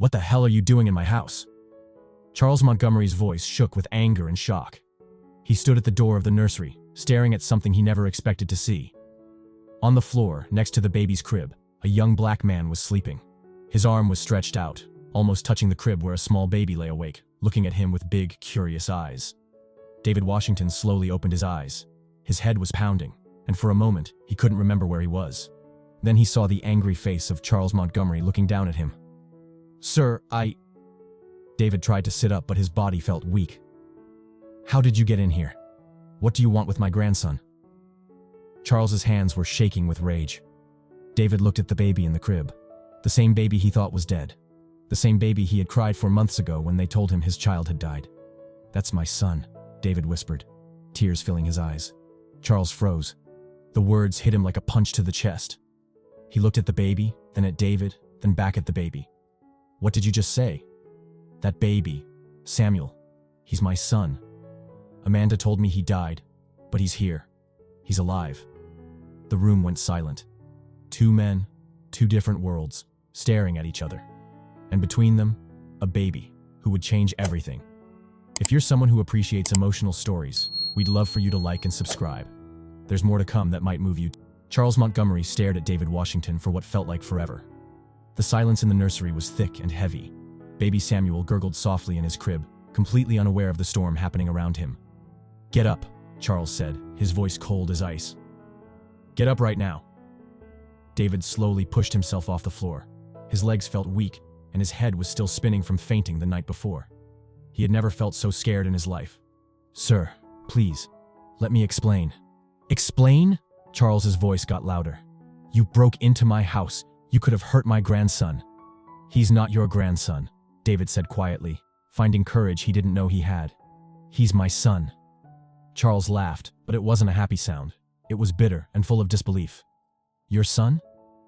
What the hell are you doing in my house? Charles Montgomery's voice shook with anger and shock. He stood at the door of the nursery, staring at something he never expected to see. On the floor, next to the baby's crib, a young black man was sleeping. His arm was stretched out, almost touching the crib where a small baby lay awake, looking at him with big, curious eyes. David Washington slowly opened his eyes. His head was pounding, and for a moment, he couldn't remember where he was. Then he saw the angry face of Charles Montgomery looking down at him. "Sir, David tried to sit up, but his body felt weak. "How did you get in here? What do you want with my grandson?" Charles's hands were shaking with rage. David looked at the baby in the crib. The same baby he thought was dead. The same baby he had cried for months ago when they told him his child had died. "That's my son," David whispered, tears filling his eyes. Charles froze. The words hit him like a punch to the chest. He looked at the baby, then at David, then back at the baby. "What did you just say?" "That baby, Samuel, he's my son. Amanda told me he died, but he's here. He's alive." The room went silent. Two men, two different worlds, staring at each other. And between them, a baby who would change everything. If you're someone who appreciates emotional stories, we'd love for you to like and subscribe. There's more to come that might move you. Charles Montgomery stared at David Washington for what felt like forever. The silence in the nursery was thick and heavy. Baby Samuel gurgled softly in his crib, completely unaware of the storm happening around him. "Get up," Charles said, his voice cold as ice. "Get up right now." David slowly pushed himself off the floor. His legs felt weak, and his head was still spinning from fainting the night before. He had never felt so scared in his life. "Sir, please, let me explain." "Explain?" Charles's voice got louder. "You broke into my house. You could have hurt my grandson." "He's not your grandson," David said quietly, finding courage he didn't know he had. "He's my son." Charles laughed, but it wasn't a happy sound. It was bitter and full of disbelief. "Your son?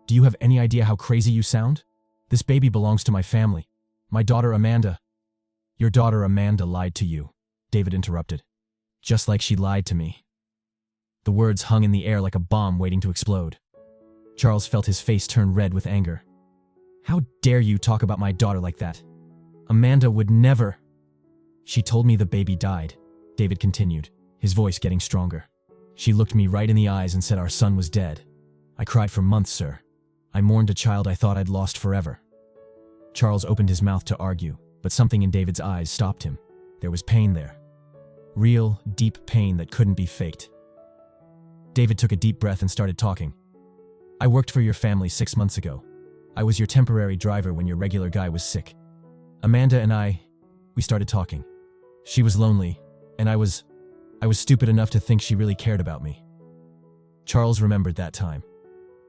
Do you have any idea how crazy you sound? This baby belongs to my family. My daughter Amanda." "Your daughter Amanda lied to you," David interrupted. "Just like she lied to me." The words hung in the air like a bomb waiting to explode. Charles felt his face turn red with anger. "How dare you talk about my daughter like that? Amanda would never." "She told me the baby died," David continued, his voice getting stronger. "She looked me right in the eyes and said our son was dead. I cried for months, sir. I mourned a child I thought I'd lost forever." Charles opened his mouth to argue, but something in David's eyes stopped him. There was pain there. Real, deep pain that couldn't be faked. David took a deep breath and started talking. "I worked for your family 6 months ago. I was your temporary driver when your regular guy was sick. Amanda and we started talking. She was lonely, and I was stupid enough to think she really cared about me." Charles remembered that time.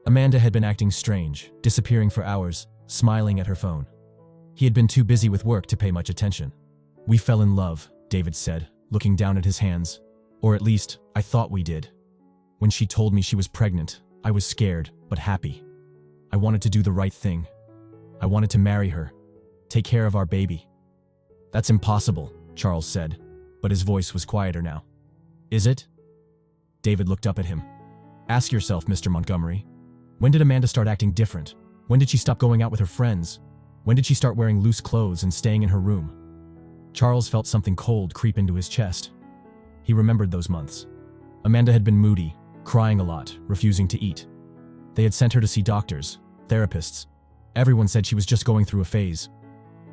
Amanda had been acting strange, disappearing for hours, smiling at her phone. He had been too busy with work to pay much attention. "We fell in love," David said, looking down at his hands. "Or at least, I thought we did. When she told me she was pregnant, I was scared, but happy. I wanted to do the right thing. I wanted to marry her, take care of our baby." "That's impossible," Charles said, but his voice was quieter now. "Is it?" David looked up at him. "Ask yourself, Mr. Montgomery. When did Amanda start acting different? When did she stop going out with her friends? When did she start wearing loose clothes and staying in her room?" Charles felt something cold creep into his chest. He remembered those months. Amanda had been moody, crying a lot, refusing to eat. They had sent her to see doctors, therapists. Everyone said she was just going through a phase.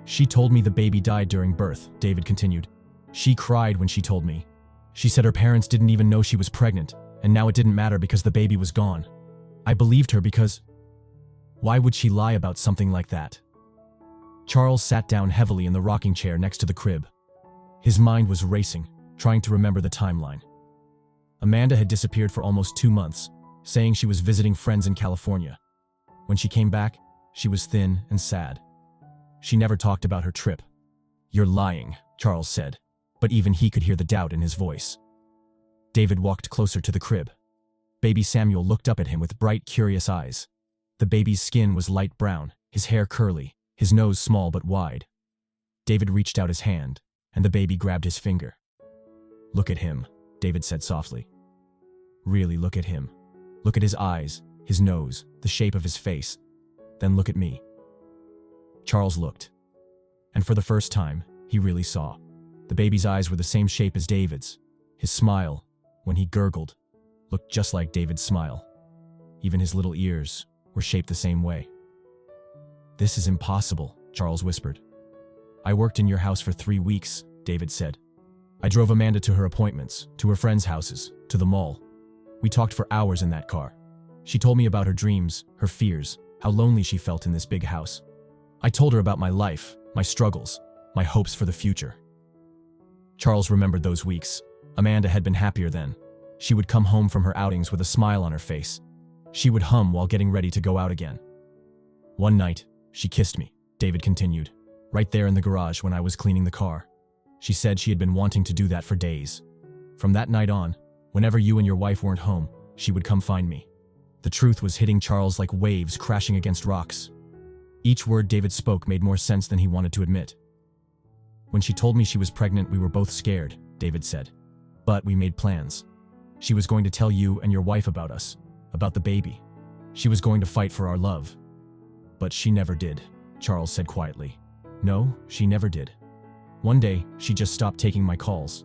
"She told me the baby died during birth," David continued. "She cried when she told me. She said her parents didn't even know she was pregnant, and now it didn't matter because the baby was gone. I believed her because... Why would she lie about something like that?" Charles sat down heavily in the rocking chair next to the crib. His mind was racing, trying to remember the timeline. Amanda had disappeared for almost 2 months, saying she was visiting friends in California. When she came back, she was thin and sad. She never talked about her trip. "You're lying," Charles said, but even he could hear the doubt in his voice. David walked closer to the crib. Baby Samuel looked up at him with bright, curious eyes. The baby's skin was light brown, his hair curly, his nose small but wide. David reached out his hand, and the baby grabbed his finger. "Look at him," David said softly. "Really look at him. Look at his eyes, his nose, the shape of his face. Then look at me." Charles looked. And for the first time, he really saw. The baby's eyes were the same shape as David's. His smile, when he gurgled, looked just like David's smile. Even his little ears were shaped the same way. "This is impossible," Charles whispered. "I worked in your house for 3 weeks," David said. "I drove Amanda to her appointments, to her friends' houses, to the mall. We talked for hours in that car. She told me about her dreams, her fears, how lonely she felt in this big house. I told her about my life, my struggles, my hopes for the future." Charles remembered those weeks. Amanda had been happier then. She would come home from her outings with a smile on her face. She would hum while getting ready to go out again. "One night, she kissed me," David continued, "right there in the garage when I was cleaning the car. She said she had been wanting to do that for days. From that night on, whenever you and your wife weren't home, she would come find me." The truth was hitting Charles like waves crashing against rocks. Each word David spoke made more sense than he wanted to admit. "When she told me she was pregnant, we were both scared," David said. "But we made plans. She was going to tell you and your wife about us, about the baby. She was going to fight for our love." "But she never did," Charles said quietly. "No, she never did. One day, she just stopped taking my calls.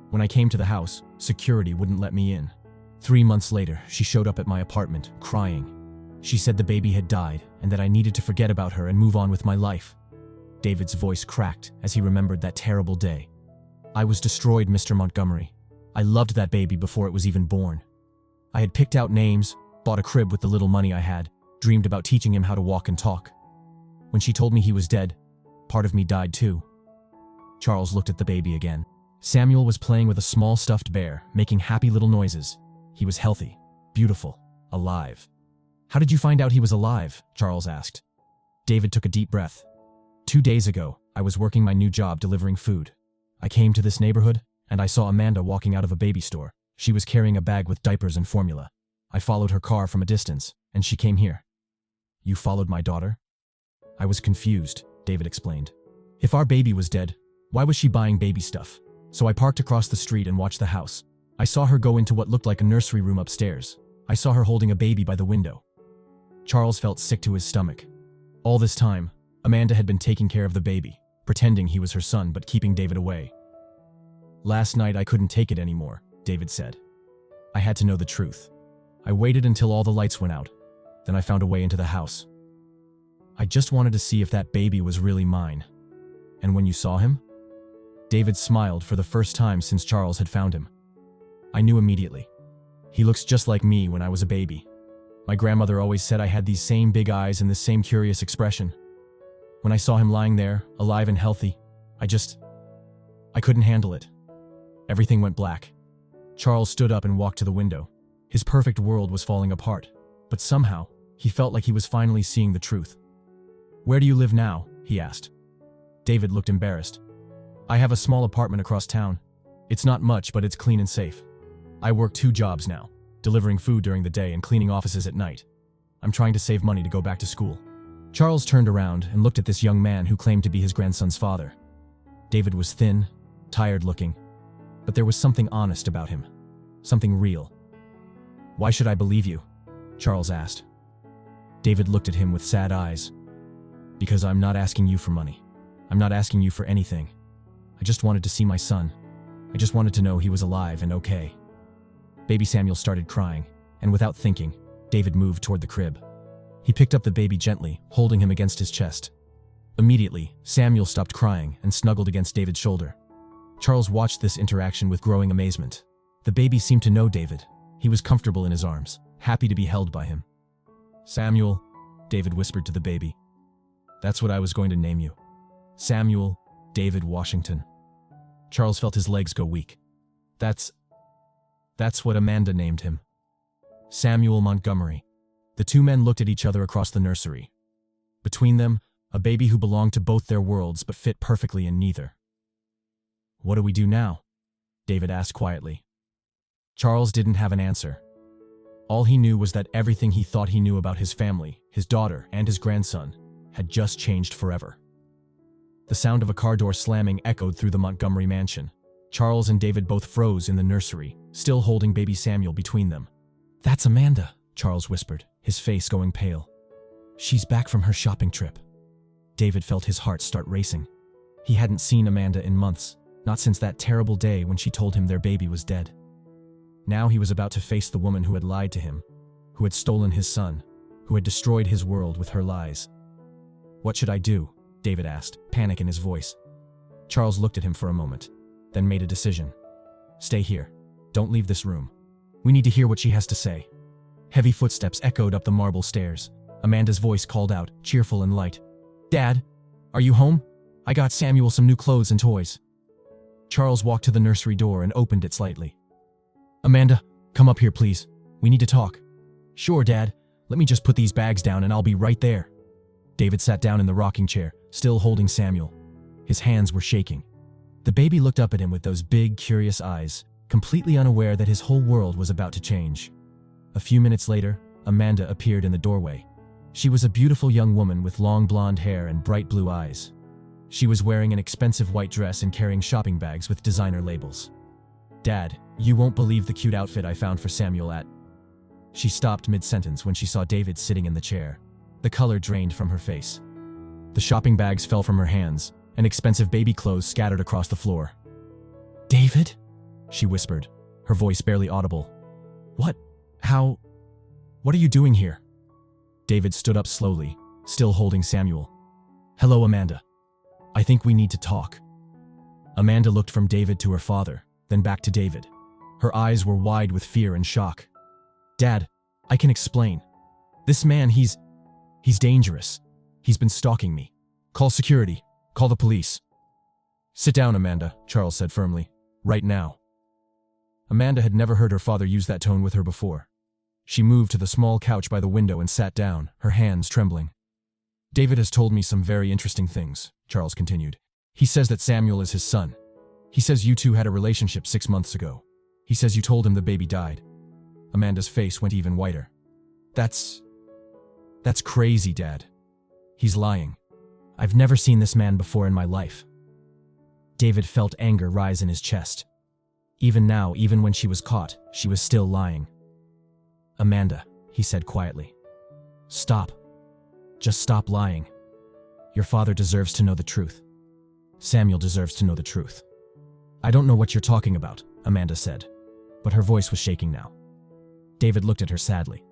When I came to the house, security wouldn't let me in. 3 months later, she showed up at my apartment, crying. She said the baby had died and that I needed to forget about her and move on with my life." David's voice cracked as he remembered that terrible day. "I was destroyed, Mr. Montgomery. I loved that baby before it was even born. I had picked out names, bought a crib with the little money I had, dreamed about teaching him how to walk and talk. When she told me he was dead, part of me died too." Charles looked at the baby again. Samuel was playing with a small stuffed bear, making happy little noises. He was healthy, beautiful, alive. "How did you find out he was alive?" Charles asked. David took a deep breath. 2 days ago, I was working my new job delivering food. I came to this neighborhood, and I saw Amanda walking out of a baby store. She was carrying a bag with diapers and formula. I followed her car from a distance, and she came here." "You followed my daughter?" "I was confused," David explained. "If our baby was dead, why was she buying baby stuff? So I parked across the street and watched the house. I saw her go into what looked like a nursery room upstairs. I saw her holding a baby by the window." Charles felt sick to his stomach. All this time, Amanda had been taking care of the baby, pretending he was her son but keeping David away. "Last night I couldn't take it anymore," David said. "I had to know the truth. I waited until all the lights went out. Then I found a way into the house. I just wanted to see if that baby was really mine." "And when you saw him?" David smiled for the first time since Charles had found him. "I knew immediately. He looks just like me when I was a baby. My grandmother always said I had these same big eyes and this same curious expression. When I saw him lying there, alive and healthy, I couldn't handle it. Everything went black." Charles stood up and walked to the window. His perfect world was falling apart, but somehow, he felt like he was finally seeing the truth. "Where do you live now?" he asked. David looked embarrassed. "I have a small apartment across town. It's not much, but it's clean and safe. I work 2 jobs now, delivering food during the day and cleaning offices at night. I'm trying to save money to go back to school." Charles turned around and looked at this young man who claimed to be his grandson's father. David was thin, tired-looking, but there was something honest about him, something real. "Why should I believe you?" Charles asked. David looked at him with sad eyes. "Because I'm not asking you for money. I'm not asking you for anything. I just wanted to see my son. I just wanted to know he was alive and okay." Baby Samuel started crying, and without thinking, David moved toward the crib. He picked up the baby gently, holding him against his chest. Immediately, Samuel stopped crying and snuggled against David's shoulder. Charles watched this interaction with growing amazement. The baby seemed to know David. He was comfortable in his arms, happy to be held by him. "Samuel," David whispered to the baby. "That's what I was going to name you. Samuel David Washington." Charles felt his legs go weak. That's what Amanda named him. Samuel Montgomery. The 2 men looked at each other across the nursery. Between them, a baby who belonged to both their worlds but fit perfectly in neither. "What do we do now?" David asked quietly. Charles didn't have an answer. All he knew was that everything he thought he knew about his family, his daughter, and his grandson had just changed forever. The sound of a car door slamming echoed through the Montgomery mansion. Charles and David both froze in the nursery, still holding baby Samuel between them. "That's Amanda," Charles whispered, his face going pale. "She's back from her shopping trip." David felt his heart start racing. He hadn't seen Amanda in months, not since that terrible day when she told him their baby was dead. Now he was about to face the woman who had lied to him, who had stolen his son, who had destroyed his world with her lies. "What should I do?" David asked, panic in his voice. Charles looked at him for a moment, then made a decision. "Stay here. Don't leave this room. We need to hear what she has to say." Heavy footsteps echoed up the marble stairs. Amanda's voice called out, cheerful and light. "Dad, are you home? I got Samuel some new clothes and toys." Charles walked to the nursery door and opened it slightly. "Amanda, come up here, please. We need to talk." "Sure, Dad. Let me just put these bags down and I'll be right there." David sat down in the rocking chair, still holding Samuel. His hands were shaking. The baby looked up at him with those big, curious eyes, completely unaware that his whole world was about to change. A few minutes later, Amanda appeared in the doorway. She was a beautiful young woman with long blonde hair and bright blue eyes. She was wearing an expensive white dress and carrying shopping bags with designer labels. "Dad, you won't believe the cute outfit I found for Samuel at..." She stopped mid-sentence when she saw David sitting in the chair. The color drained from her face. The shopping bags fell from her hands, and expensive baby clothes scattered across the floor. "David?" she whispered, her voice barely audible. "What? How? What are you doing here?" David stood up slowly, still holding Samuel. "Hello, Amanda. I think we need to talk." Amanda looked from David to her father, then back to David. Her eyes were wide with fear and shock. "Dad, I can explain. This man, he's dangerous. He's been stalking me. Call security. Call the police." "Sit down, Amanda," Charles said firmly. "Right now." Amanda had never heard her father use that tone with her before. She moved to the small couch by the window and sat down, her hands trembling. "David has told me some very interesting things," Charles continued. "He says that Samuel is his son. He says you two had a relationship 6 months ago. He says you told him the baby died." Amanda's face went even whiter. That's crazy, Dad. He's lying. I've never seen this man before in my life." David felt anger rise in his chest. Even now, even when she was caught, she was still lying. "Amanda," he said quietly. "Stop. Just stop lying. Your father deserves to know the truth. Samuel deserves to know the truth." "I don't know what you're talking about," Amanda said, but her voice was shaking now. David looked at her sadly.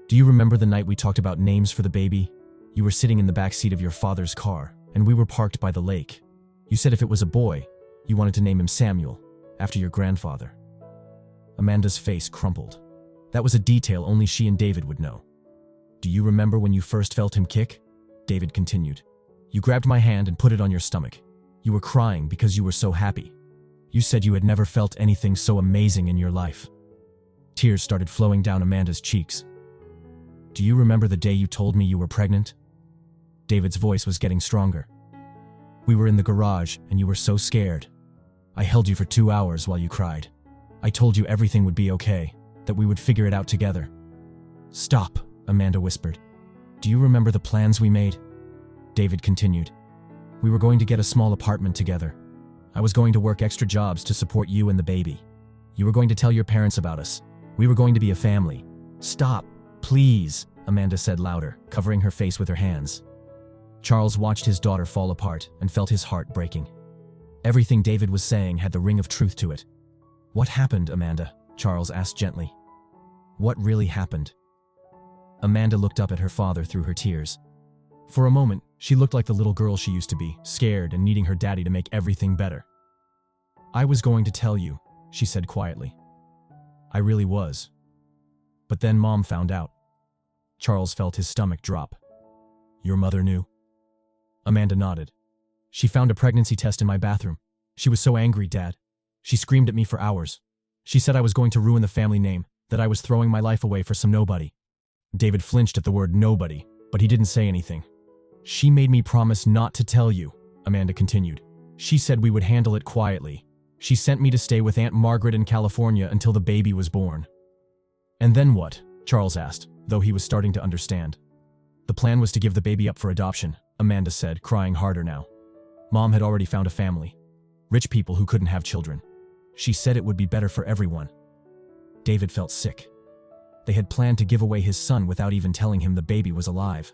"Do you remember the night we talked about names for the baby? You were sitting in the back seat of your father's car, and we were parked by the lake. You said if it was a boy, you wanted to name him Samuel, after your grandfather." Amanda's face crumpled. That was a detail only she and David would know. "Do you remember when you first felt him kick?" David continued. "You grabbed my hand and put it on your stomach. You were crying because you were so happy. You said you had never felt anything so amazing in your life." Tears started flowing down Amanda's cheeks. "Do you remember the day you told me you were pregnant?" David's voice was getting stronger. "We were in the garage and you were so scared. I held you for 2 hours while you cried. I told you everything would be okay, that we would figure it out together." "Stop," Amanda whispered. "Do you remember the plans we made?" David continued. "We were going to get a small apartment together. I was going to work extra jobs to support you and the baby. You were going to tell your parents about us. We were going to be a family." "Stop, please," Amanda said louder, covering her face with her hands. Charles watched his daughter fall apart and felt his heart breaking. Everything David was saying had the ring of truth to it. "What happened, Amanda?" Charles asked gently. "What really happened?" Amanda looked up at her father through her tears. For a moment, she looked like the little girl she used to be, scared and needing her daddy to make everything better. "I was going to tell you," she said quietly. "I really was. But then Mom found out." Charles felt his stomach drop. "Your mother knew?" Amanda nodded. "She found a pregnancy test in my bathroom. She was so angry, Dad. She screamed at me for hours. She said I was going to ruin the family name, that I was throwing my life away for some nobody." David flinched at the word nobody, but he didn't say anything. "She made me promise not to tell you," Amanda continued. "She said we would handle it quietly. She sent me to stay with Aunt Margaret in California until the baby was born." "And then what?" Charles asked, though he was starting to understand. "The plan was to give the baby up for adoption," Amanda said, crying harder now. "Mom had already found a family. Rich people who couldn't have children. She said it would be better for everyone." David felt sick. They had planned to give away his son without even telling him the baby was alive.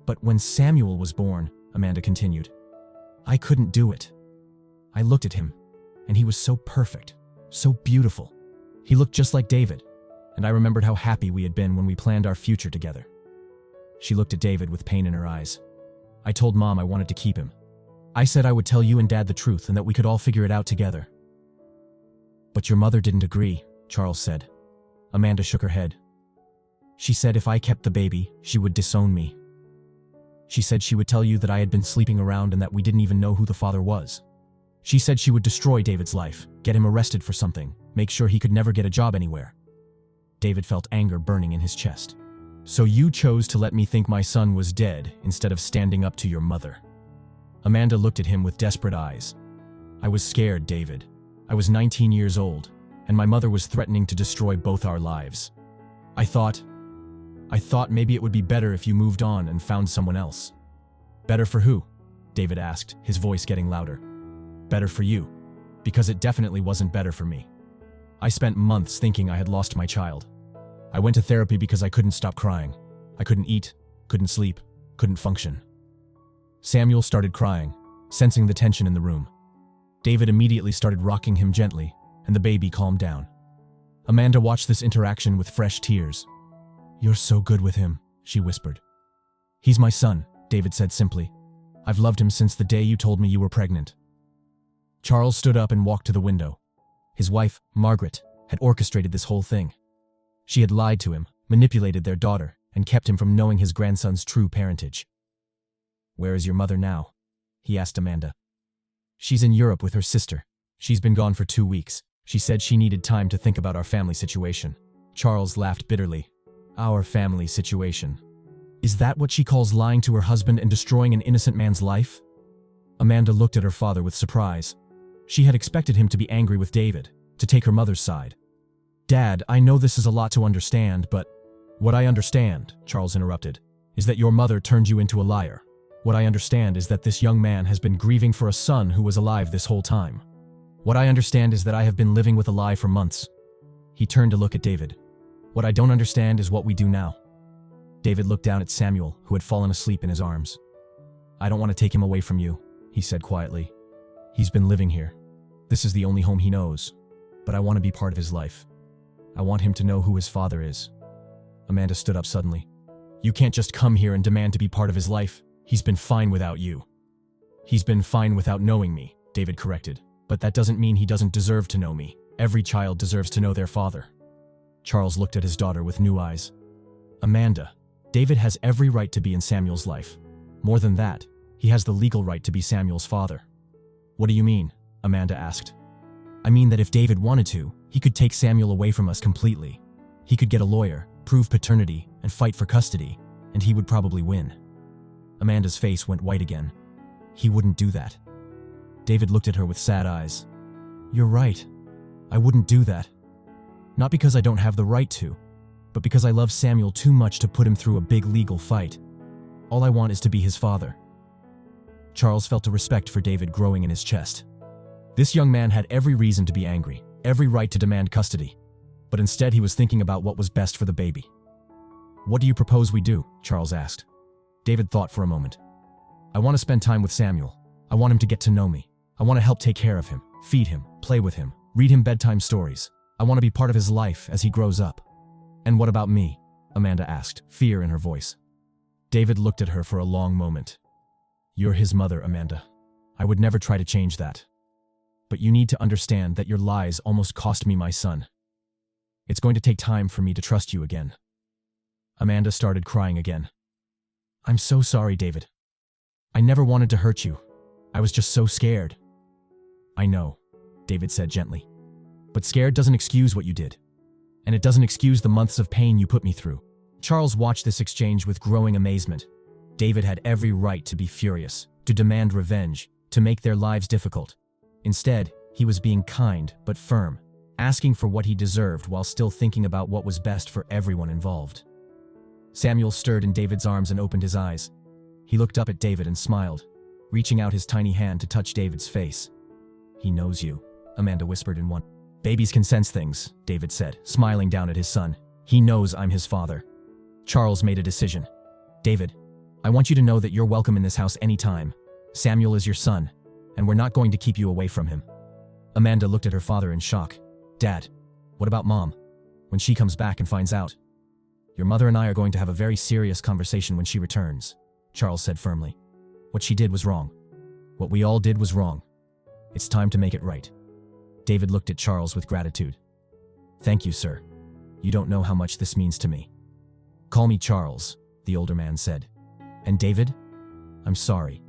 "But when Samuel was born," Amanda continued, I couldn't do it. I looked at him, and he was so perfect, so beautiful. He looked just like David, and I remembered how happy we had been when we planned our future together. She looked at David with pain in her eyes. I told Mom I wanted to keep him. I said I would tell you and Dad the truth and that we could all figure it out together. But your mother didn't agree, Charles said. Amanda shook her head. She said if I kept the baby, she would disown me. She said she would tell you that I had been sleeping around and that we didn't even know who the father was. She said she would destroy David's life, get him arrested for something, make sure he could never get a job anywhere. David felt anger burning in his chest. So you chose to let me think my son was dead instead of standing up to your mother. Amanda looked at him with desperate eyes. I was scared, David. I was 19 years old, and my mother was threatening to destroy both our lives. I thought maybe it would be better if you moved on and found someone else. Better for who? David asked, his voice getting louder. Better for you, because it definitely wasn't better for me. I spent months thinking I had lost my child. I went to therapy because I couldn't stop crying. I couldn't eat, couldn't sleep, couldn't function. Samuel started crying, sensing the tension in the room. David immediately started rocking him gently, and the baby calmed down. Amanda watched this interaction with fresh tears. You're so good with him, she whispered. He's my son, David said simply. I've loved him since the day you told me you were pregnant. Charles stood up and walked to the window. His wife, Margaret, had orchestrated this whole thing. She had lied to him, manipulated their daughter, and kept him from knowing his grandson's true parentage. Where is your mother now? He asked Amanda. She's in Europe with her sister. She's been gone for 2 weeks. She said she needed time to think about our family situation. Charles laughed bitterly. Our family situation. Is that what she calls lying to her husband and destroying an innocent man's life? Amanda looked at her father with surprise. She had expected him to be angry with David, to take her mother's side. Dad, I know this is a lot to understand, but… What I understand, Charles interrupted, is that your mother turned you into a liar. What I understand is that this young man has been grieving for a son who was alive this whole time. What I understand is that I have been living with a lie for months. He turned to look at David. What I don't understand is what we do now. David looked down at Samuel, who had fallen asleep in his arms. I don't want to take him away from you, he said quietly. He's been living here. This is the only home he knows, but I want to be part of his life. I want him to know who his father is. Amanda stood up suddenly. You can't just come here and demand to be part of his life. He's been fine without you. He's been fine without knowing me, David corrected. But that doesn't mean he doesn't deserve to know me. Every child deserves to know their father. Charles looked at his daughter with new eyes. Amanda, David has every right to be in Samuel's life. More than that, he has the legal right to be Samuel's father. What do you mean? Amanda asked. I mean that if David wanted to, he could take Samuel away from us completely. He could get a lawyer, prove paternity, and fight for custody, and he would probably win. Amanda's face went white again. He wouldn't do that. David looked at her with sad eyes. You're right. I wouldn't do that. Not because I don't have the right to, but because I love Samuel too much to put him through a big legal fight. All I want is to be his father. Charles felt a respect for David growing in his chest. This young man had every reason to be angry, every right to demand custody, but instead he was thinking about what was best for the baby. What do you propose we do? Charles asked. David thought for a moment. I want to spend time with Samuel. I want him to get to know me. I want to help take care of him, feed him, play with him, read him bedtime stories. I want to be part of his life as he grows up. And what about me? Amanda asked, fear in her voice. David looked at her for a long moment. You're his mother, Amanda. I would never try to change that. But you need to understand that your lies almost cost me my son. It's going to take time for me to trust you again. Amanda started crying again. I'm so sorry, David. I never wanted to hurt you. I was just so scared. I know, David said gently. But scared doesn't excuse what you did. And it doesn't excuse the months of pain you put me through. Charles watched this exchange with growing amazement. David had every right to be furious, to demand revenge, to make their lives difficult. Instead, he was being kind but firm, asking for what he deserved while still thinking about what was best for everyone involved. Samuel stirred in David's arms and opened his eyes. He looked up at David and smiled, reaching out his tiny hand to touch David's face. He knows you, Amanda whispered in one. Babies can sense things, David said, smiling down at his son. He knows I'm his father. Charles made a decision. David, I want you to know that you're welcome in this house anytime. Samuel is your son, and we're not going to keep you away from him." Amanda looked at her father in shock. "Dad, what about Mom? When she comes back and finds out?" "Your mother and I are going to have a very serious conversation when she returns," Charles said firmly. "What she did was wrong. What we all did was wrong. It's time to make it right." David looked at Charles with gratitude. "Thank you, sir. You don't know how much this means to me." "Call me Charles," the older man said. "And David, I'm sorry.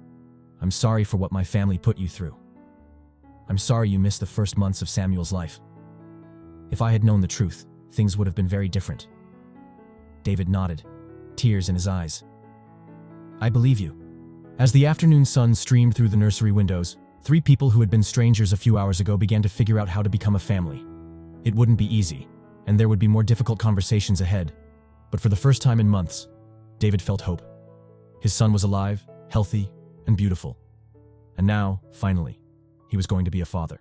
I'm sorry for what my family put you through. I'm sorry you missed the first months of Samuel's life. If I had known the truth, things would have been very different." David nodded, tears in his eyes. "I believe you." As the afternoon sun streamed through the nursery windows, 3 people who had been strangers a few hours ago began to figure out how to become a family. It wouldn't be easy, and there would be more difficult conversations ahead. But for the first time in months, David felt hope. His son was alive, healthy, and beautiful. And now, finally, he was going to be a father.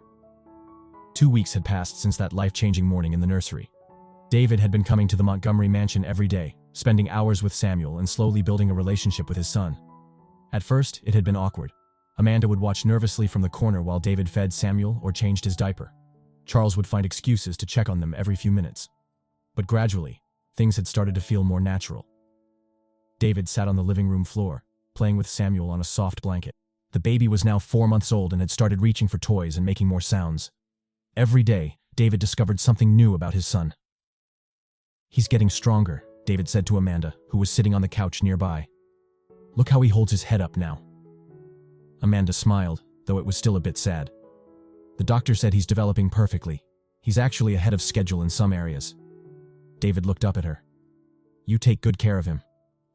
2 weeks had passed since that life-changing morning in the nursery. David had been coming to the Montgomery mansion every day, spending hours with Samuel and slowly building a relationship with his son. At first, it had been awkward. Amanda would watch nervously from the corner while David fed Samuel or changed his diaper. Charles would find excuses to check on them every few minutes. But gradually, things had started to feel more natural. David sat on the living room floor, playing with Samuel on a soft blanket. The baby was now 4 months old and had started reaching for toys and making more sounds. Every day, David discovered something new about his son. "He's getting stronger," David said to Amanda, who was sitting on the couch nearby. "Look how he holds his head up now." Amanda smiled, though it was still a bit sad. "The doctor said he's developing perfectly. He's actually ahead of schedule in some areas." David looked up at her. "You take good care of him.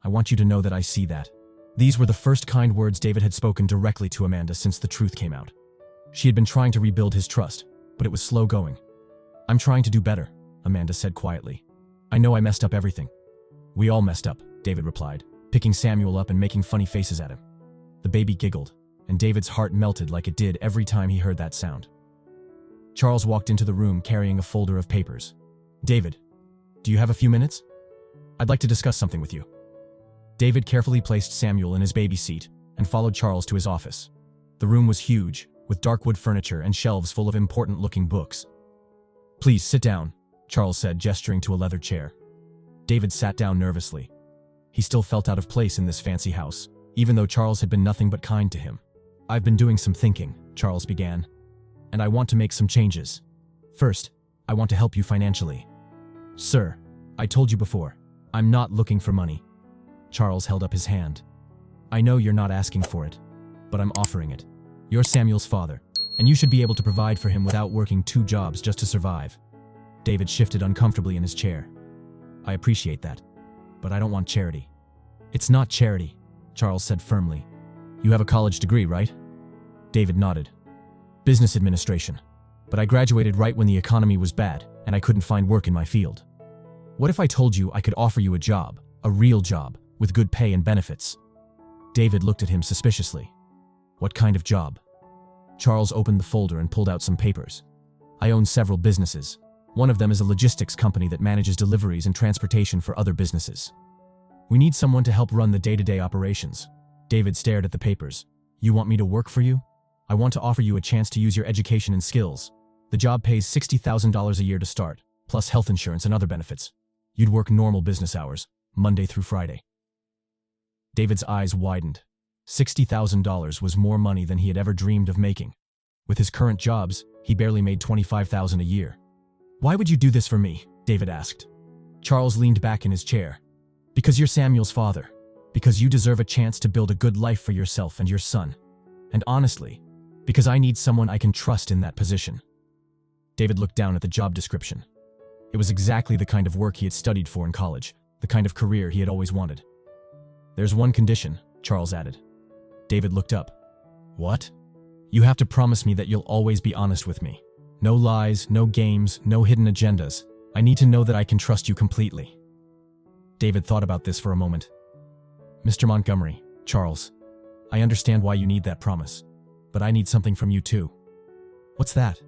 I want you to know that I see that." These were the first kind words David had spoken directly to Amanda since the truth came out. She had been trying to rebuild his trust, but it was slow going. "I'm trying to do better," Amanda said quietly. "I know I messed up everything." "We all messed up," David replied, picking Samuel up and making funny faces at him. The baby giggled, and David's heart melted like it did every time he heard that sound. Charles walked into the room carrying a folder of papers. "David, do you have a few minutes? I'd like to discuss something with you." David carefully placed Samuel in his baby seat and followed Charles to his office. The room was huge, with dark wood furniture and shelves full of important-looking books. "Please sit down," Charles said, gesturing to a leather chair. David sat down nervously. He still felt out of place in this fancy house, even though Charles had been nothing but kind to him. "I've been doing some thinking," Charles began, "and I want to make some changes. First, I want to help you financially." "Sir, I told you before, I'm not looking for money." Charles held up his hand. "I know you're not asking for it, but I'm offering it. You're Samuel's father, and you should be able to provide for him without working 2 jobs just to survive." David shifted uncomfortably in his chair. "I appreciate that, but I don't want charity." "It's not charity," Charles said firmly. "You have a college degree, right?" David nodded. "Business administration. But I graduated right when the economy was bad, and I couldn't find work in my field. What if I told you I could offer you a job, a real job, with good pay and benefits?" David looked at him suspiciously. "What kind of job?" Charles opened the folder and pulled out some papers. "I own several businesses. One of them is a logistics company that manages deliveries and transportation for other businesses. We need someone to help run the day-to-day operations." David stared at the papers. "You want me to work for you? I want to offer you a chance to use your education and skills. The job pays $60,000 a year to start, plus health insurance and other benefits. You'd work normal business hours, Monday through Friday." David's eyes widened. $60,000 was more money than he had ever dreamed of making. With his current jobs, he barely made $25,000 a year. "Why would you do this for me?" David asked. Charles leaned back in his chair. "Because you're Samuel's father. Because you deserve a chance to build a good life for yourself and your son. And honestly, because I need someone I can trust in that position." David looked down at the job description. It was exactly the kind of work he had studied for in college, the kind of career he had always wanted. "There's one condition," Charles added. David looked up. "What?" "You have to promise me that you'll always be honest with me. No lies, no games, no hidden agendas. I need to know that I can trust you completely." David thought about this for a moment. "Mr. Montgomery, Charles, I understand why you need that promise, but I need something from you too." "What's that?"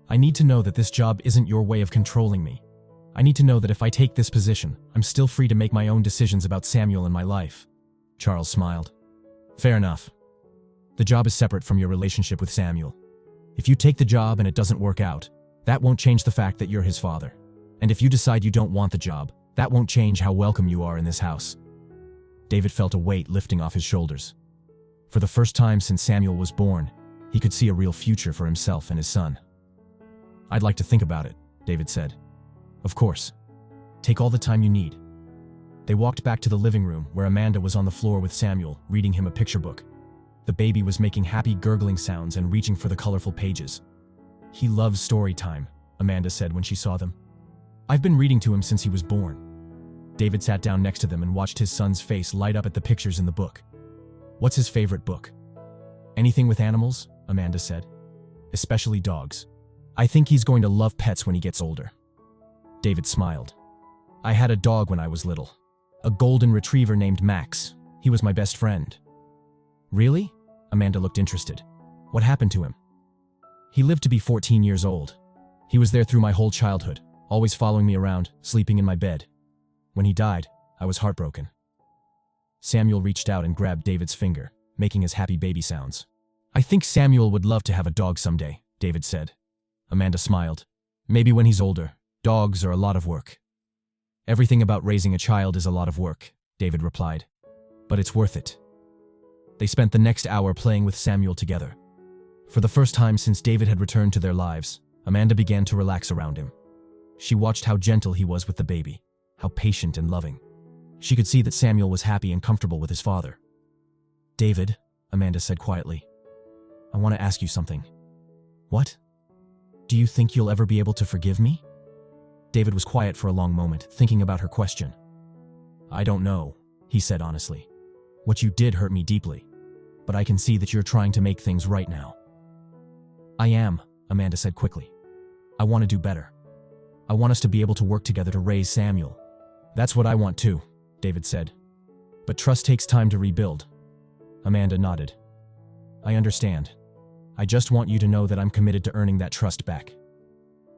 "I need to know that this job isn't your way of controlling me. I need to know that if I take this position, I'm still free to make my own decisions about Samuel and my life." Charles smiled. "Fair enough. The job is separate from your relationship with Samuel. If you take the job and it doesn't work out, that won't change the fact that you're his father. And if you decide you don't want the job, that won't change how welcome you are in this house. David felt a weight lifting off his shoulders. For the first time since Samuel was born, he could see a real future for himself and his son. "I'd like to think about it," David said. "Of course. Take all the time you need." They walked back to the living room where Amanda was on the floor with Samuel, reading him a picture book. The baby was making happy gurgling sounds and reaching for the colorful pages. "He loves story time," Amanda said when she saw them. "I've been reading to him since he was born." David sat down next to them and watched his son's face light up at the pictures in the book. "What's his favorite book?" "Anything with animals," Amanda said. "Especially dogs. I think he's going to love pets when he gets older." David smiled. "I had a dog when I was little. A golden retriever named Max. He was my best friend." "Really?" Amanda looked interested. "What happened to him?" "He lived to be 14 years old. He was there through my whole childhood, always following me around, sleeping in my bed. When he died, I was heartbroken." Samuel reached out and grabbed David's finger, making his happy baby sounds. "I think Samuel would love to have a dog someday," David said. Amanda smiled. "Maybe when he's older. Dogs are a lot of work." "Everything about raising a child is a lot of work," David replied. "But it's worth it." They spent the next hour playing with Samuel together. For the first time since David had returned to their lives, Amanda began to relax around him. She watched how gentle he was with the baby, how patient and loving. She could see that Samuel was happy and comfortable with his father. "David," Amanda said quietly, "I want to ask you something." "What?" "Do you think you'll ever be able to forgive me?" David was quiet for a long moment, thinking about her question. "I don't know," he said honestly. "What you did hurt me deeply, but I can see that you're trying to make things right now." "I am," Amanda said quickly. "I want to do better. I want us to be able to work together to raise Samuel." "That's what I want too," David said. "But trust takes time to rebuild." Amanda nodded. "I understand. I just want you to know that I'm committed to earning that trust back."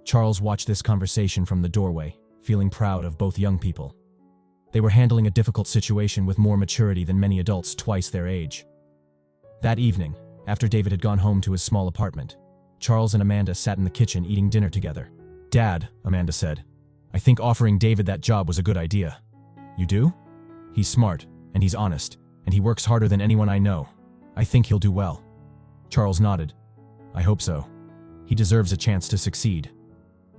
Charles watched this conversation from the doorway, feeling proud of both young people. They were handling a difficult situation with more maturity than many adults twice their age. That evening, after David had gone home to his small apartment, Charles and Amanda sat in the kitchen eating dinner together. "Dad," Amanda said, "I think offering David that job was a good idea." "You do?" "He's smart, and he's honest, and he works harder than anyone I know. I think he'll do well." Charles nodded. "I hope so. He deserves a chance to succeed."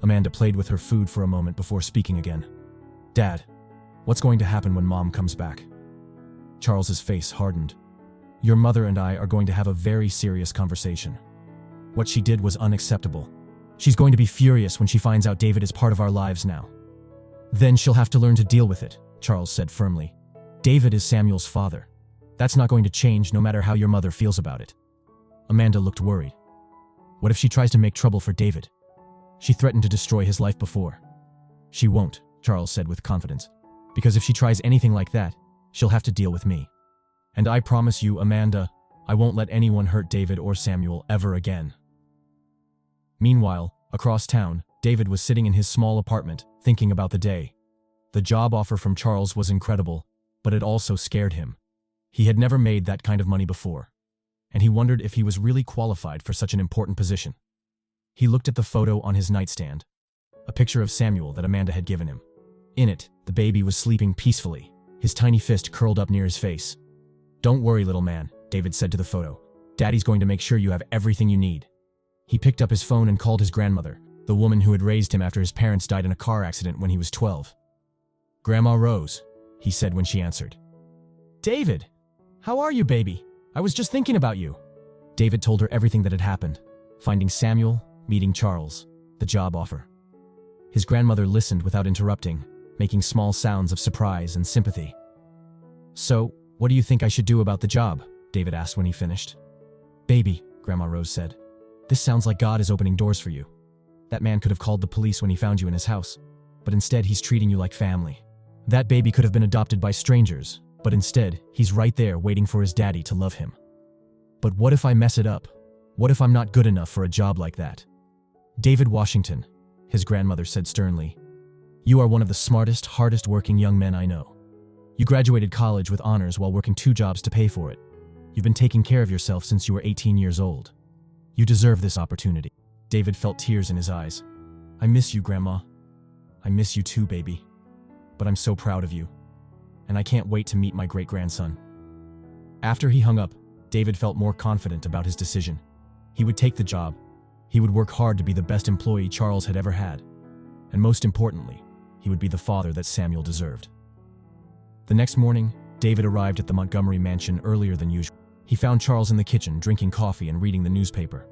Amanda played with her food for a moment before speaking again. "Dad, what's going to happen when Mom comes back?" Charles's face hardened. "Your mother and I are going to have a very serious conversation. What she did was unacceptable. She's going to be furious when she finds out David is part of our lives now. Then she'll have to learn to deal with it," Charles said firmly. "David is Samuel's father. That's not going to change no matter how your mother feels about it." Amanda looked worried. "What if she tries to make trouble for David? She threatened to destroy his life before." "She won't," Charles said with confidence, "because if she tries anything like that, she'll have to deal with me. And I promise you, Amanda, I won't let anyone hurt David or Samuel ever again." Meanwhile, across town, David was sitting in his small apartment, thinking about the day. The job offer from Charles was incredible, but it also scared him. He had never made that kind of money before, and he wondered if he was really qualified for such an important position. He looked at the photo on his nightstand, a picture of Samuel that Amanda had given him. In it, the baby was sleeping peacefully, his tiny fist curled up near his face. "Don't worry, little man," David said to the photo. "Daddy's going to make sure you have everything you need." He picked up his phone and called his grandmother, the woman who had raised him after his parents died in a car accident when he was 12. "Grandma Rose," he said when she answered. "David, how are you, baby? I was just thinking about you." David told her everything that had happened, finding Samuel, meeting Charles, the job offer. His grandmother listened without interrupting, making small sounds of surprise and sympathy. "So, what do you think I should do about the job?" David asked when he finished. "Baby," Grandma Rose said, "this sounds like God is opening doors for you. That man could have called the police when he found you in his house, but instead he's treating you like family. That baby could have been adopted by strangers, but instead he's right there waiting for his daddy to love him. But what if I mess it up? What if I'm not good enough for a job like that?" "David Washington," his grandmother said sternly, "you are one of the smartest, hardest working young men I know. You graduated college with honors while working 2 jobs to pay for it. You've been taking care of yourself since you were 18 years old. You deserve this opportunity." David felt tears in his eyes. "I miss you, Grandma. I miss you too, baby. But I'm so proud of you. And I can't wait to meet my great-grandson." After he hung up, David felt more confident about his decision. He would take the job. He would work hard to be the best employee Charles had ever had. And most importantly, he would be the father that Samuel deserved. The next morning, David arrived at the Montgomery mansion earlier than usual. He found Charles in the kitchen drinking coffee and reading the newspaper.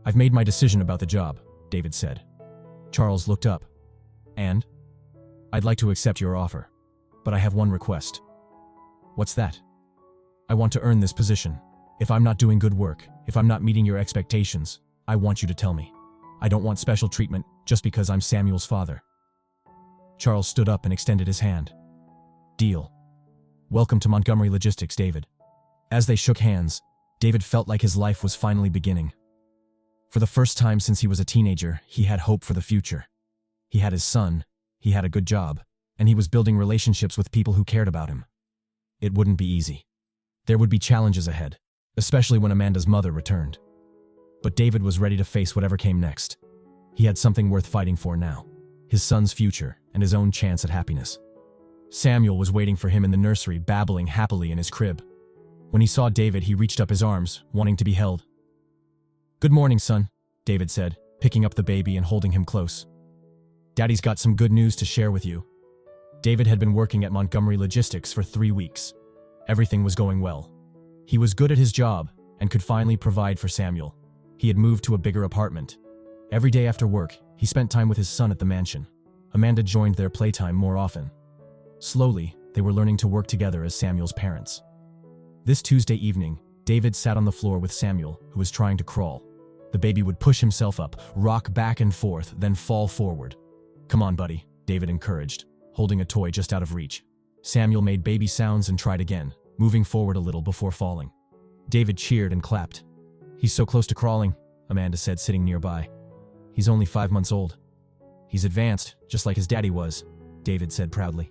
"I've made my decision about the job," David said. Charles looked up. "And? I'd like to accept your offer, but I have one request." "What's that?" "I want to earn this position. If I'm not doing good work, if I'm not meeting your expectations, I want you to tell me. I don't want special treatment just because I'm Samuel's father." Charles stood up and extended his hand. "Deal. Welcome to Montgomery Logistics, David." As they shook hands, David felt like his life was finally beginning. For the first time since he was a teenager, he had hope for the future. He had his son, he had a good job, and he was building relationships with people who cared about him. It wouldn't be easy. There would be challenges ahead, especially when Amanda's mother returned. But David was ready to face whatever came next. He had something worth fighting for now: his son's future and his own chance at happiness. Samuel was waiting for him in the nursery, babbling happily in his crib. When he saw David, he reached up his arms, wanting to be held. "Good morning, son," David said, picking up the baby and holding him close. "Daddy's got some good news to share with you." David had been working at Montgomery Logistics for 3 weeks. Everything was going well. He was good at his job and could finally provide for Samuel. He had moved to a bigger apartment. Every day after work, he spent time with his son at the mansion. Amanda joined their playtime more often. Slowly, they were learning to work together as Samuel's parents. This Tuesday evening, David sat on the floor with Samuel, who was trying to crawl. The baby would push himself up, rock back and forth, then fall forward. "Come on, buddy," David encouraged, holding a toy just out of reach. Samuel made baby sounds and tried again, moving forward a little before falling. David cheered and clapped. "He's so close to crawling," Amanda said, sitting nearby. "He's only 5 months old." "He's advanced, just like his daddy was," David said proudly.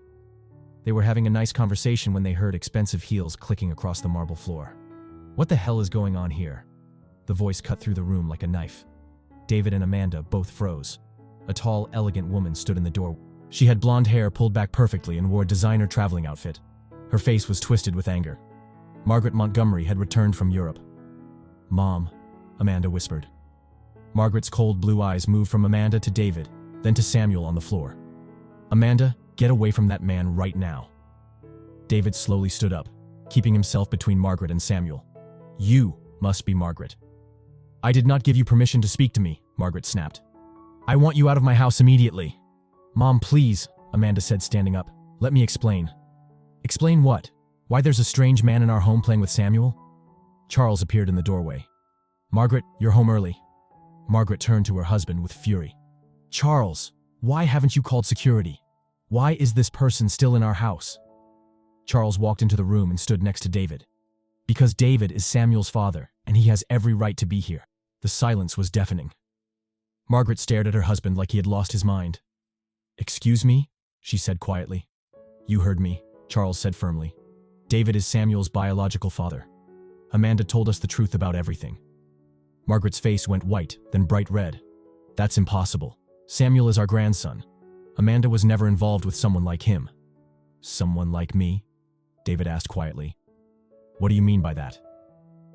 They were having a nice conversation when they heard expensive heels clicking across the marble floor. "What the hell is going on here?" The voice cut through the room like a knife. David and Amanda both froze. A tall, elegant woman stood in the door. She had blonde hair pulled back perfectly and wore a designer traveling outfit. Her face was twisted with anger. Margaret Montgomery had returned from Europe. "Mom," Amanda whispered. Margaret's cold blue eyes moved from Amanda to David, then to Samuel on the floor. "Amanda, get away from that man right now." David slowly stood up, keeping himself between Margaret and Samuel. "You must be Margaret." "I did not give you permission to speak to me," Margaret snapped. "I want you out of my house immediately." "Mom, please," Amanda said, standing up. "Let me explain." "Explain what? Why there's a strange man in our home playing with Samuel?" Charles appeared in the doorway. "Margaret, you're home early." Margaret turned to her husband with fury. "Charles, why haven't you called security? Why is this person still in our house?" Charles walked into the room and stood next to David. "Because David is Samuel's father, and he has every right to be here." The silence was deafening. Margaret stared at her husband like he had lost his mind. "Excuse me?" she said quietly. "You heard me," Charles said firmly. "David is Samuel's biological father. Amanda told us the truth about everything." Margaret's face went white, then bright red. "That's impossible. Samuel is our grandson. Amanda was never involved with someone like him." "Someone like me?" David asked quietly. "What do you mean by that?"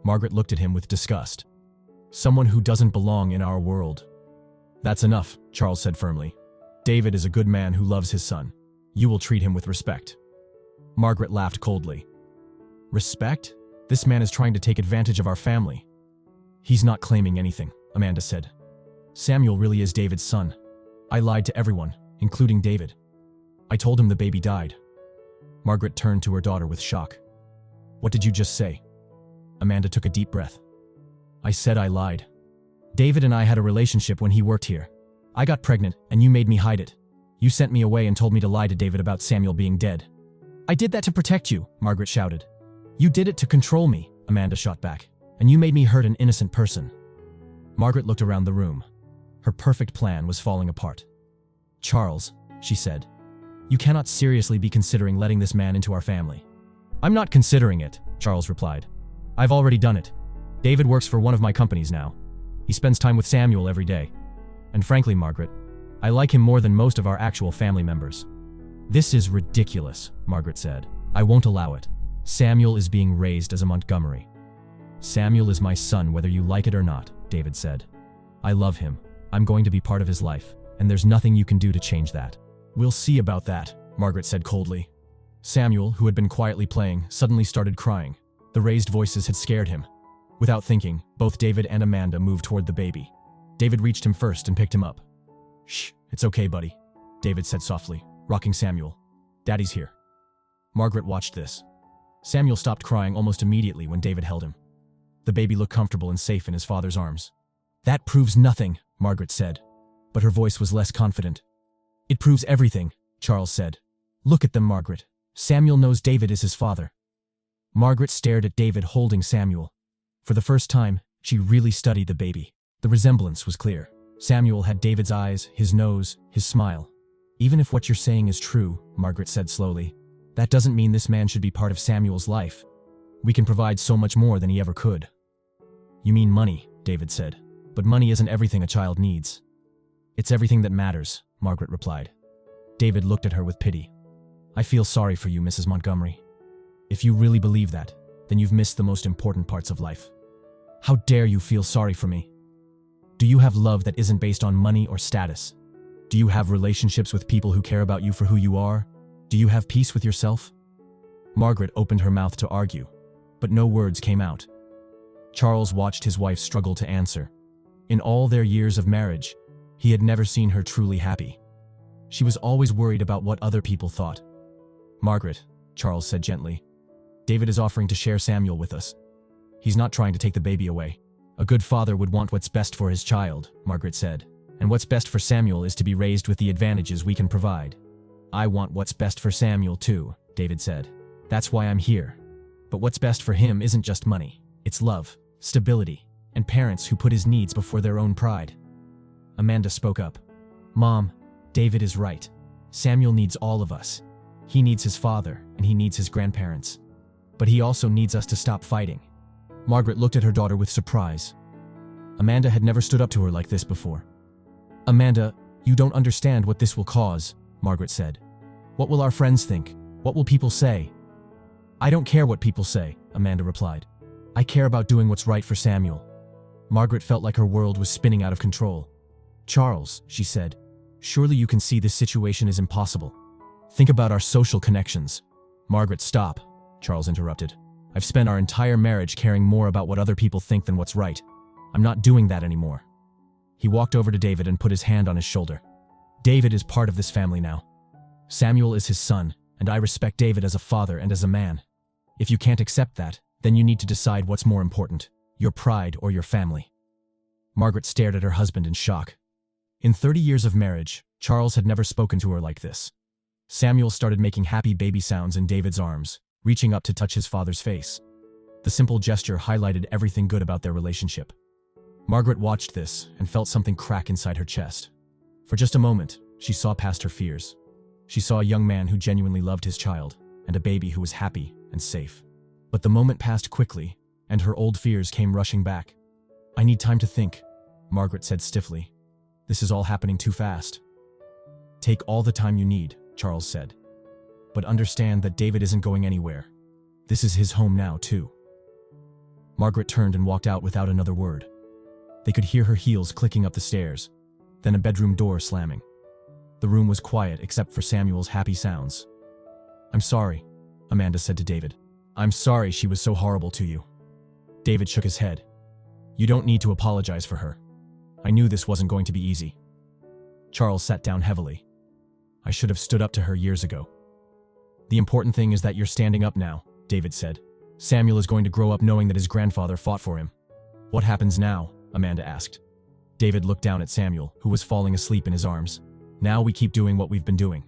Margaret looked at him with disgust. "Someone who doesn't belong in our world." "That's enough," Charles said firmly. "David is a good man who loves his son. You will treat him with respect." Margaret laughed coldly. "Respect? This man is trying to take advantage of our family." "He's not claiming anything," Amanda said. "Samuel really is David's son. I lied to everyone, including David. I told him the baby died." Margaret turned to her daughter with shock. "What did you just say?" Amanda took a deep breath. "I said I lied. David and I had a relationship when he worked here. I got pregnant, and you made me hide it. You sent me away and told me to lie to David about Samuel being dead." "I did that to protect you," Margaret shouted. "You did it to control me," Amanda shot back. "And you made me hurt an innocent person." Margaret looked around the room. Her perfect plan was falling apart. "Charles," she said, "you cannot seriously be considering letting this man into our family." "I'm not considering it," Charles replied. I've already done it. David works for one of my companies now. He spends time with Samuel every day. And frankly, Margaret, I like him more than most of our actual family members. This is ridiculous, Margaret said. I won't allow it. Samuel is being raised as a Montgomery. Samuel is my son whether you like it or not, David said. I love him. I'm going to be part of his life, and there's nothing you can do to change that. We'll see about that, Margaret said coldly. Samuel, who had been quietly playing, suddenly started crying. The raised voices had scared him. Without thinking, both David and Amanda moved toward the baby. David reached him first and picked him up. Shh, it's okay, buddy, David said softly, rocking Samuel. Daddy's here. Margaret watched this. Samuel stopped crying almost immediately when David held him. The baby looked comfortable and safe in his father's arms. That proves nothing, Margaret said, but her voice was less confident. It proves everything, Charles said. Look at them, Margaret. Samuel knows David is his father. Margaret stared at David holding Samuel. For the first time, she really studied the baby. The resemblance was clear. Samuel had David's eyes, his nose, his smile. Even if what you're saying is true, Margaret said slowly, that doesn't mean this man should be part of Samuel's life. We can provide so much more than he ever could. You mean money, David said. But money isn't everything a child needs. It's everything that matters, Margaret replied. David looked at her with pity. I feel sorry for you, Mrs. Montgomery. If you really believe that, then you've missed the most important parts of life. How dare you feel sorry for me? Do you have love that isn't based on money or status? Do you have relationships with people who care about you for who you are? Do you have peace with yourself? Margaret opened her mouth to argue, but no words came out. Charles watched his wife struggle to answer. In all their years of marriage, he had never seen her truly happy. She was always worried about what other people thought. Margaret, Charles said gently, David is offering to share Samuel with us. He's not trying to take the baby away. A good father would want what's best for his child, Margaret said. And what's best for Samuel is to be raised with the advantages we can provide. I want what's best for Samuel too, David said. That's why I'm here. But what's best for him isn't just money. It's love, stability, and parents who put his needs before their own pride. Amanda spoke up. Mom, David is right. Samuel needs all of us. He needs his father, and he needs his grandparents. But he also needs us to stop fighting. Margaret looked at her daughter with surprise. Amanda had never stood up to her like this before. Amanda, you don't understand what this will cause, Margaret said. What will our friends think? What will people say? I don't care what people say, Amanda replied. I care about doing what's right for Samuel. Margaret felt like her world was spinning out of control. Charles, she said, surely you can see this situation is impossible. Think about our social connections. Margaret, stop, Charles interrupted. I've spent our entire marriage caring more about what other people think than what's right. I'm not doing that anymore. He walked over to David and put his hand on his shoulder. David is part of this family now. Samuel is his son, and I respect David as a father and as a man. If you can't accept that, then you need to decide what's more important, your pride or your family. Margaret stared at her husband in shock. In 30 years of marriage, Charles had never spoken to her like this. Samuel started making happy baby sounds in David's arms, reaching up to touch his father's face. The simple gesture highlighted everything good about their relationship. Margaret watched this and felt something crack inside her chest. For just a moment, she saw past her fears. She saw a young man who genuinely loved his child, and a baby who was happy and safe. But the moment passed quickly, and her old fears came rushing back. I need time to think, Margaret said stiffly. This is all happening too fast. Take all the time you need, Charles said. But understand that David isn't going anywhere. This is his home now, too. Margaret turned and walked out without another word. They could hear her heels clicking up the stairs, then a bedroom door slamming. The room was quiet except for Samuel's happy sounds. I'm sorry, Amanda said to David. I'm sorry she was so horrible to you. David shook his head. You don't need to apologize for her. I knew this wasn't going to be easy. Charles sat down heavily. I should have stood up to her years ago. The important thing is that you're standing up now, David said. Samuel is going to grow up knowing that his grandfather fought for him. What happens now? Amanda asked. David looked down at Samuel, who was falling asleep in his arms. Now we keep doing what we've been doing.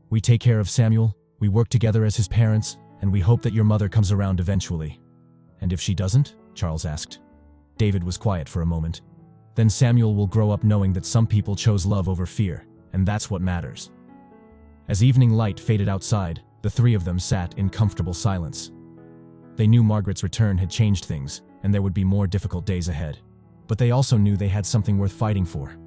We take care of Samuel, we work together as his parents, and we hope that your mother comes around eventually. And if she doesn't? Charles asked. David was quiet for a moment. Then Samuel will grow up knowing that some people chose love over fear, and that's what matters. As evening light faded outside, the three of them sat in comfortable silence. They knew Margaret's return had changed things, and there would be more difficult days ahead. But they also knew they had something worth fighting for.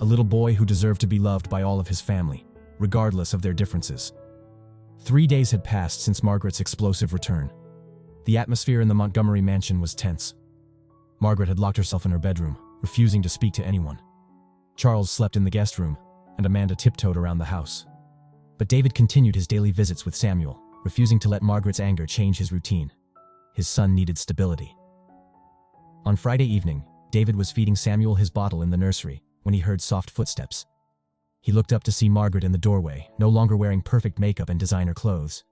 A little boy who deserved to be loved by all of his family, regardless of their differences. 3 days had passed since Margaret's explosive return. The atmosphere in the Montgomery mansion was tense. Margaret had locked herself in her bedroom, refusing to speak to anyone. Charles slept in the guest room, and Amanda tiptoed around the house. But David continued his daily visits with Samuel, refusing to let Margaret's anger change his routine. His son needed stability. On Friday evening, David was feeding Samuel his bottle in the nursery when he heard soft footsteps. He looked up to see Margaret in the doorway, no longer wearing perfect makeup and designer clothes.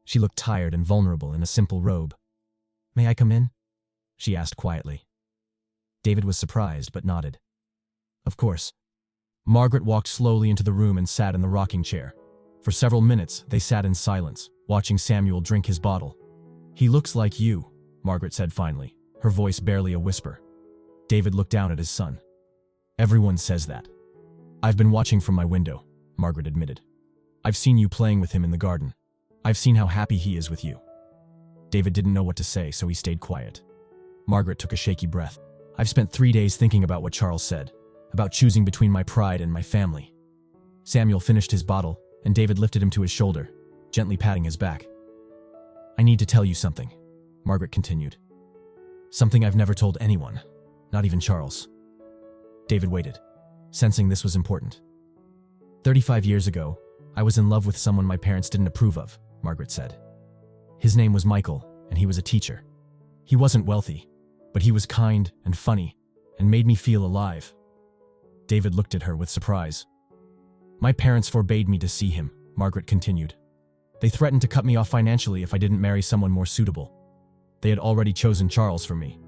She looked tired and vulnerable in a simple robe. "May I come in?" she asked quietly. David was surprised but nodded. Of course. Margaret walked slowly into the room and sat in the rocking chair. For several minutes, they sat in silence, watching Samuel drink his bottle. "He looks like you," Margaret said finally, her voice barely a whisper. David looked down at his son. "Everyone says that. I've been watching from my window," Margaret admitted. "I've seen you playing with him in the garden. I've seen how happy he is with you." David didn't know what to say, so he stayed quiet. Margaret took a shaky breath. "I've spent 3 days thinking about what Charles said, about choosing between my pride and my family." Samuel finished his bottle, and David lifted him to his shoulder, gently patting his back. "I need to tell you something," Margaret continued. "Something I've never told anyone, not even Charles." David waited, sensing this was important. 35 years ago, I was in love with someone my parents didn't approve of," Margaret said. "His name was Michael, and he was a teacher. He wasn't wealthy, but he was kind and funny, and made me feel alive." David looked at her with surprise. "My parents forbade me to see him," Margaret continued. "They threatened to cut me off financially if I didn't marry someone more suitable. They had already chosen Charles for me."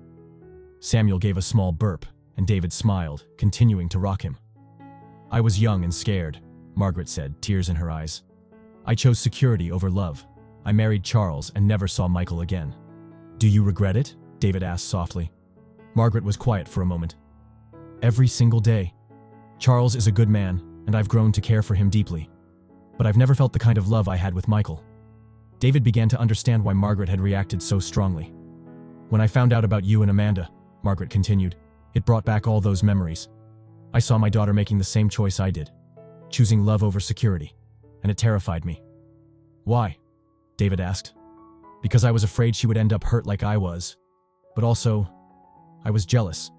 Samuel gave a small burp, and David smiled, continuing to rock him. "I was young and scared," Margaret said, tears in her eyes. "I chose security over love. I married Charles and never saw Michael again." "Do you regret it?" David asked softly. Margaret was quiet for a moment. "Every single day. Charles is a good man, and I've grown to care for him deeply. But I've never felt the kind of love I had with Michael." David began to understand why Margaret had reacted so strongly. "When I found out about you and Amanda," Margaret continued, "it brought back all those memories. I saw my daughter making the same choice I did, choosing love over security, and it terrified me." "Why?" David asked. "Because I was afraid she would end up hurt like I was. But also, I was jealous.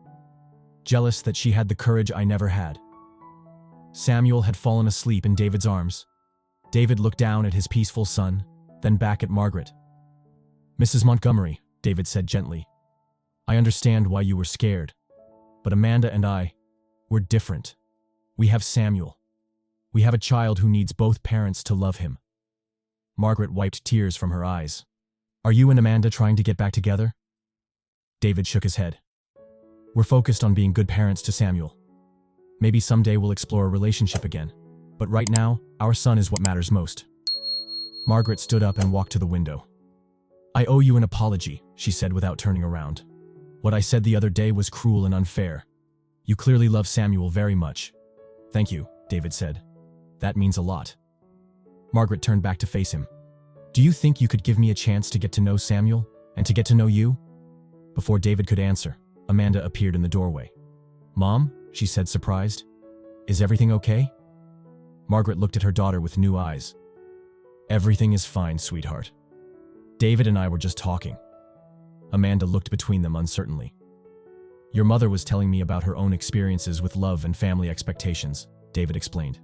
Jealous that she had the courage I never had." Samuel had fallen asleep in David's arms. David looked down at his peaceful son, then back at Margaret. "Mrs. Montgomery," David said gently, "I understand why you were scared. But Amanda and I, we're different. We have Samuel. We have a child who needs both parents to love him." Margaret wiped tears from her eyes. "Are you and Amanda trying to get back together?" David shook his head. "We're focused on being good parents to Samuel. Maybe someday we'll explore a relationship again, but right now, our son is what matters most." Margaret stood up and walked to the window. "I owe you an apology," she said without turning around. "What I said the other day was cruel and unfair. You clearly love Samuel very much." "Thank you," David said. "That means a lot." Margaret turned back to face him. "Do you think you could give me a chance to get to know Samuel, and to get to know you?" Before David could answer, Amanda appeared in the doorway. "Mom?" she said, surprised. "Is everything okay?" Margaret looked at her daughter with new eyes. "Everything is fine, sweetheart. David and I were just talking." Amanda looked between them uncertainly. "Your mother was telling me about her own experiences with love and family expectations," David explained.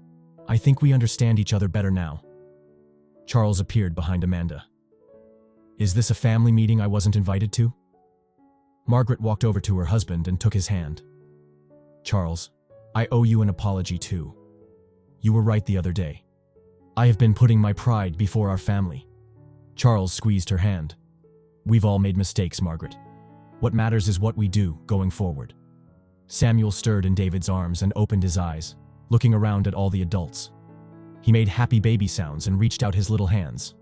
"I think we understand each other better now." Charles appeared behind Amanda. "Is this a family meeting I wasn't invited to?" Margaret walked over to her husband and took his hand. "Charles, I owe you an apology too. You were right the other day. I have been putting my pride before our family." Charles squeezed her hand. "We've all made mistakes, Margaret. What matters is what we do going forward." Samuel stirred in David's arms and opened his eyes, looking around at all the adults. He made happy baby sounds and reached out his little hands.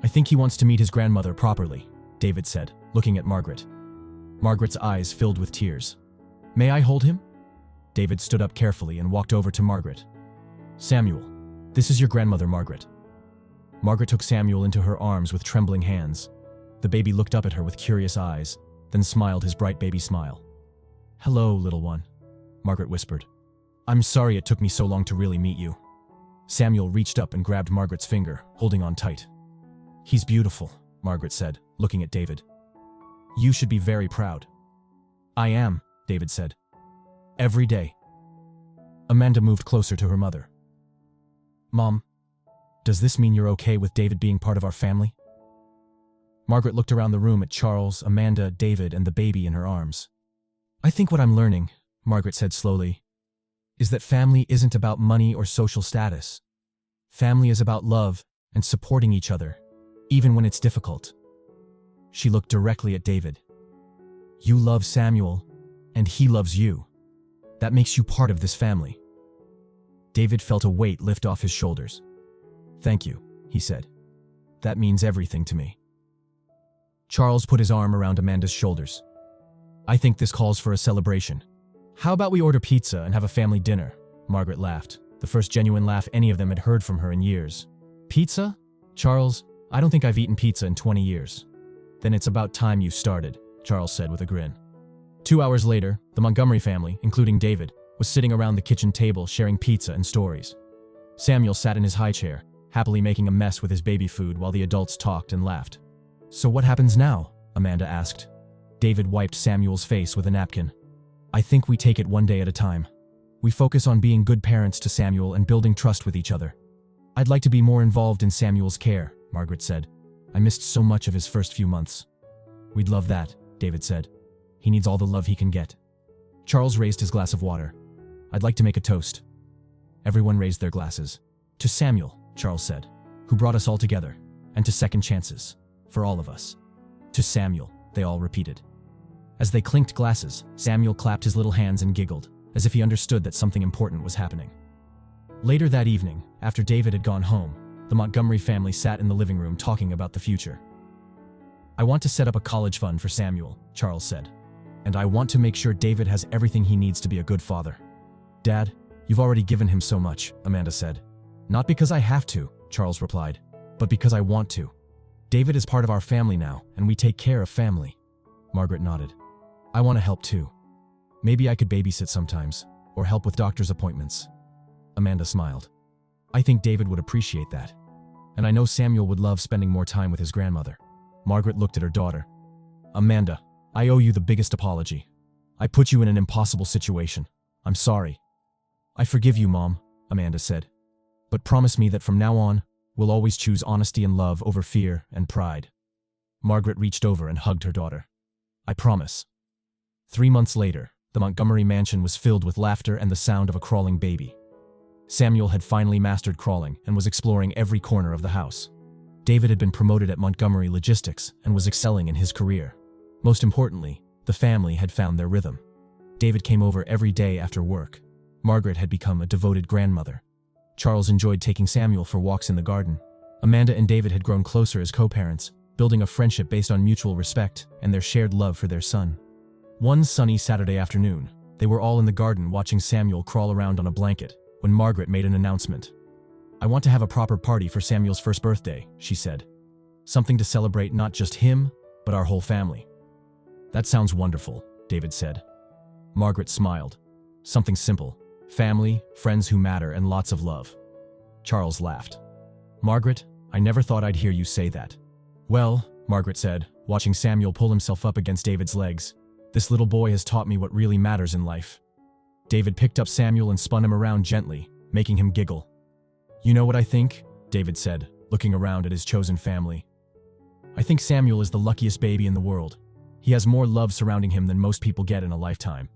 "I think he wants to meet his grandmother properly," David said, looking at Margaret. Margaret's eyes filled with tears. "May I hold him?" David stood up carefully and walked over to Margaret. "Samuel, this is your grandmother, Margaret." Margaret took Samuel into her arms with trembling hands. The baby looked up at her with curious eyes, then smiled his bright baby smile. "Hello, little one," Margaret whispered. "I'm sorry it took me so long to really meet you." Samuel reached up and grabbed Margaret's finger, holding on tight. "He's beautiful," Margaret said, looking at David. "You should be very proud." "I am," David said. "Every day." Amanda moved closer to her mother. "Mom, does this mean you're okay with David being part of our family?" Margaret looked around the room at Charles, Amanda, David, and the baby in her arms. "I think what I'm learning," Margaret said slowly, "is that family isn't about money or social status. Family is about love and supporting each other, even when it's difficult." She looked directly at David. "You love Samuel, and he loves you. That makes you part of this family." David felt a weight lift off his shoulders. "Thank you," he said. "That means everything to me." Charles put his arm around Amanda's shoulders. "I think this calls for a celebration. How about we order pizza and have a family dinner?" Margaret laughed, the first genuine laugh any of them had heard from her in years. "Pizza? Charles, I don't think I've eaten pizza in 20 years. "Then it's about time you started," Charles said with a grin. 2 hours later, the Montgomery family, including David, was sitting around the kitchen table sharing pizza and stories. Samuel sat in his high chair, happily making a mess with his baby food while the adults talked and laughed. "So what happens now?" Amanda asked. David wiped Samuel's face with a napkin. "I think we take it one day at a time. We focus on being good parents to Samuel and building trust with each other." "I'd like to be more involved in Samuel's care," Margaret said. "I missed so much of his first few months." "We'd love that," David said. "He needs all the love he can get." Charles raised his glass of water. "I'd like to make a toast." Everyone raised their glasses. "To Samuel," Charles said, "who brought us all together, and to second chances, for all of us." "To Samuel," they all repeated. As they clinked glasses, Samuel clapped his little hands and giggled, as if he understood that something important was happening. Later that evening, after David had gone home, the Montgomery family sat in the living room talking about the future. "I want to set up a college fund for Samuel," Charles said. "And I want to make sure David has everything he needs to be a good father." "Dad, you've already given him so much," Amanda said. "Not because I have to," Charles replied, "but because I want to. David is part of our family now, and we take care of family." Margaret nodded. "I want to help too. Maybe I could babysit sometimes, or help with doctor's appointments." Amanda smiled. "I think David would appreciate that. And I know Samuel would love spending more time with his grandmother." Margaret looked at her daughter. "Amanda, I owe you the biggest apology. I put you in an impossible situation. I'm sorry." "I forgive you, Mom," Amanda said. "But promise me that from now on, we'll always choose honesty and love over fear and pride." Margaret reached over and hugged her daughter. "I promise." 3 months later, the Montgomery mansion was filled with laughter and the sound of a crawling baby. Samuel had finally mastered crawling and was exploring every corner of the house. David had been promoted at Montgomery Logistics and was excelling in his career. Most importantly, the family had found their rhythm. David came over every day after work. Margaret had become a devoted grandmother. Charles enjoyed taking Samuel for walks in the garden. Amanda and David had grown closer as co-parents, building a friendship based on mutual respect and their shared love for their son. One sunny Saturday afternoon, they were all in the garden watching Samuel crawl around on a blanket when Margaret made an announcement. "I want to have a proper party for Samuel's first birthday," she said. "Something to celebrate not just him, but our whole family." "That sounds wonderful," David said. Margaret smiled. "Something simple. Family, friends who matter, and lots of love." Charles laughed. "Margaret, I never thought I'd hear you say that." "Well," Margaret said, watching Samuel pull himself up against David's legs, "this little boy has taught me what really matters in life." David picked up Samuel and spun him around gently, making him giggle. "You know what I think?" David said, looking around at his chosen family. "I think Samuel is the luckiest baby in the world. He has more love surrounding him than most people get in a lifetime."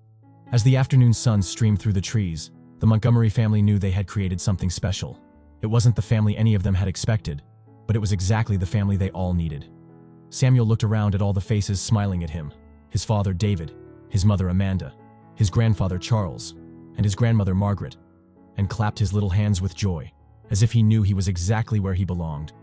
As the afternoon sun streamed through the trees, the Montgomery family knew they had created something special. It wasn't the family any of them had expected, but it was exactly the family they all needed. Samuel looked around at all the faces smiling at him: his father David, his mother Amanda, his grandfather Charles, and his grandmother Margaret, and clapped his little hands with joy, as if he knew he was exactly where he belonged.